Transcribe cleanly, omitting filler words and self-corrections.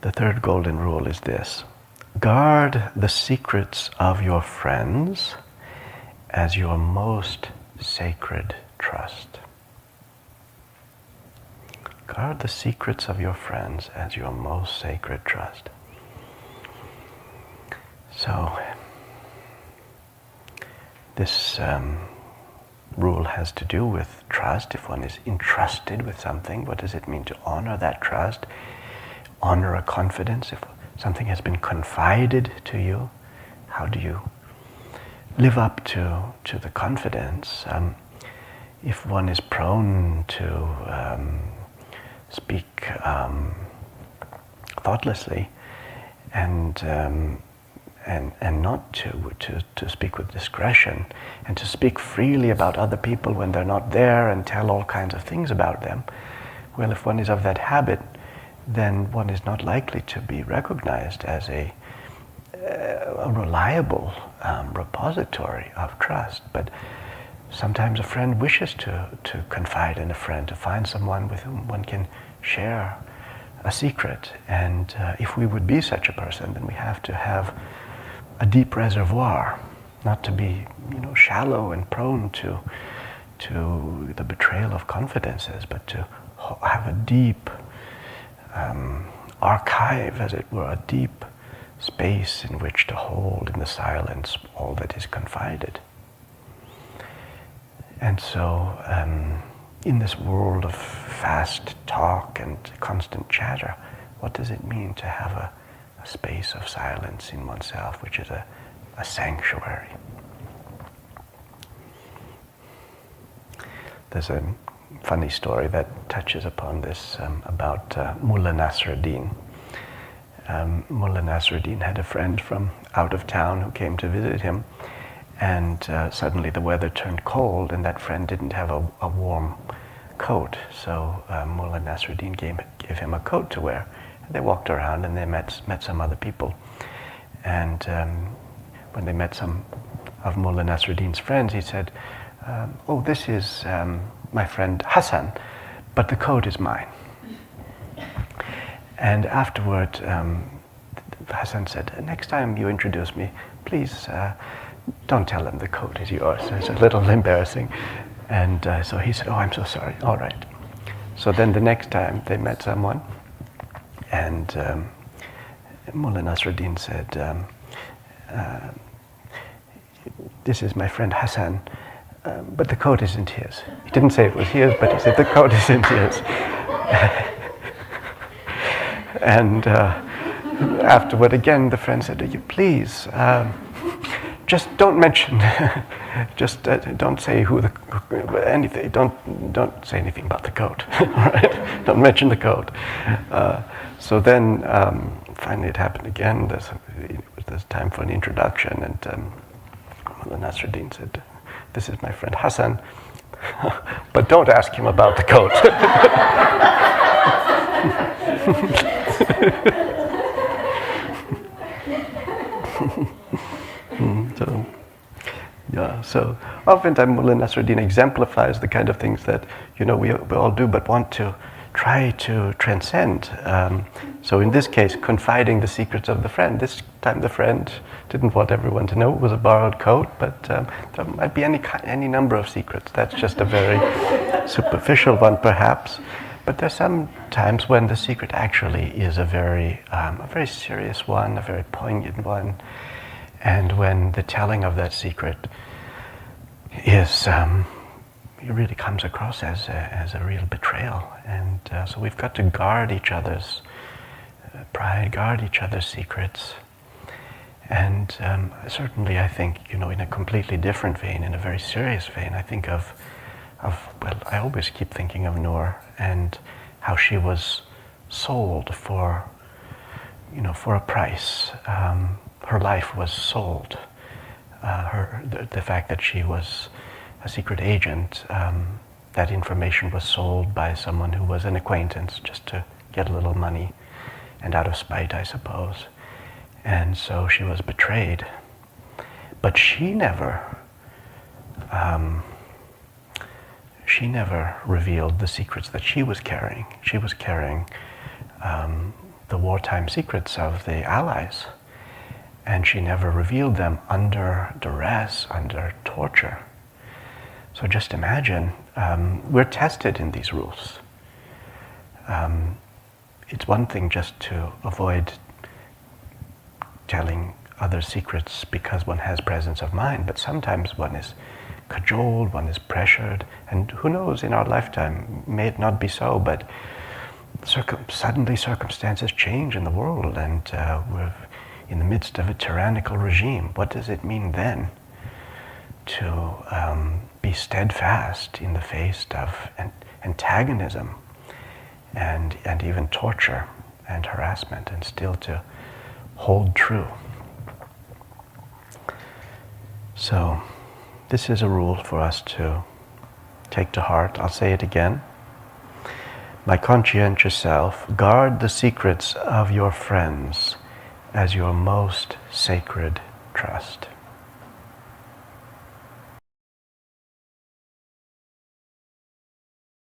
The third golden rule is this: guard the secrets of your friends as your most sacred trust. Guard the secrets of your friends as your most sacred trust. So, this rule has to do with trust. If one is entrusted with something, what does it mean to honor that trust? Honor a confidence. If something has been confided to you, how do you live up to the confidence? If one is prone to speak thoughtlessly and not to speak with discretion, and to speak freely about other people when they're not there and tell all kinds of things about them, well, if one is of that habit, then one is not likely to be recognized as a reliable repository of trust. But sometimes a friend wishes to confide in a friend, to find someone with whom one can share a secret. And if we would be such a person, then we have to have a deep reservoir, not to be, shallow and prone to the betrayal of confidences, but to have a deep archive, as it were, a deep space in which to hold in the silence all that is confided. And so, in this world of fast talk and constant chatter, what does it mean to have a space of silence in oneself, which is a sanctuary? There's a funny story that touches upon this about Mullah Nasruddin. Mullah Nasruddin had a friend from out of town who came to visit him, and suddenly the weather turned cold, and that friend didn't have a warm coat. So Mullah Nasruddin gave him a coat to wear. They walked around and they met some other people. And when they met some of Mullah Nasruddin's friends, he said, "Oh, this is my friend Hassan, but the coat is mine." And afterward, Hassan said, "Next time you introduce me, please don't tell them the coat is yours." It's a little embarrassing. And so he said, "Oh, I'm so sorry. All right." So then the next time they met someone, and Mullah Nasruddin said, "This is my friend Hassan, but the coat isn't his." He didn't say it was his, but he said the coat isn't his. And afterward, again, the friend said, "You please, just don't mention, don't say anything. Don't say anything about the coat. All right? Don't mention the coat." So then, finally, it happened again. There's time for an introduction, and Mullah Nasruddin said, "This is my friend Hassan, but don't ask him about the coat." So oftentimes Mullah Nasruddin exemplifies the kind of things that we all do, but want to try to transcend. So in this case, confiding the secrets of the friend. This time the friend didn't want everyone to know it was a borrowed coat, but there might be any number of secrets. That's just a very superficial one, perhaps. But there's some times when the secret actually is a very serious one, a very poignant one, and when the telling of that secret is it really comes across as a real betrayal. And so we've got to guard each other's pride, guard each other's secrets. And certainly I think, in a completely different vein, in a very serious vein, I think of I always keep thinking of Noor and how she was sold for a price. Her life was sold. The fact that she was a secret agent, that information was sold by someone who was an acquaintance just to get a little money, and out of spite, I suppose. And so she was betrayed. But she never revealed the secrets that she was carrying. She was carrying the wartime secrets of the Allies, and she never revealed them under duress, under torture. So just imagine, we're tested in these rules. It's one thing just to avoid telling other secrets because one has presence of mind, but sometimes one is cajoled, one is pressured, and who knows, in our lifetime, may it not be so, but suddenly circumstances change in the world, and we're in the midst of a tyrannical regime. What does it mean then to be steadfast in the face of antagonism and even torture and harassment, and still to hold true? So this is a rule for us to take to heart. I'll say it again. My conscientious self, guard the secrets of your friends as your most sacred trust.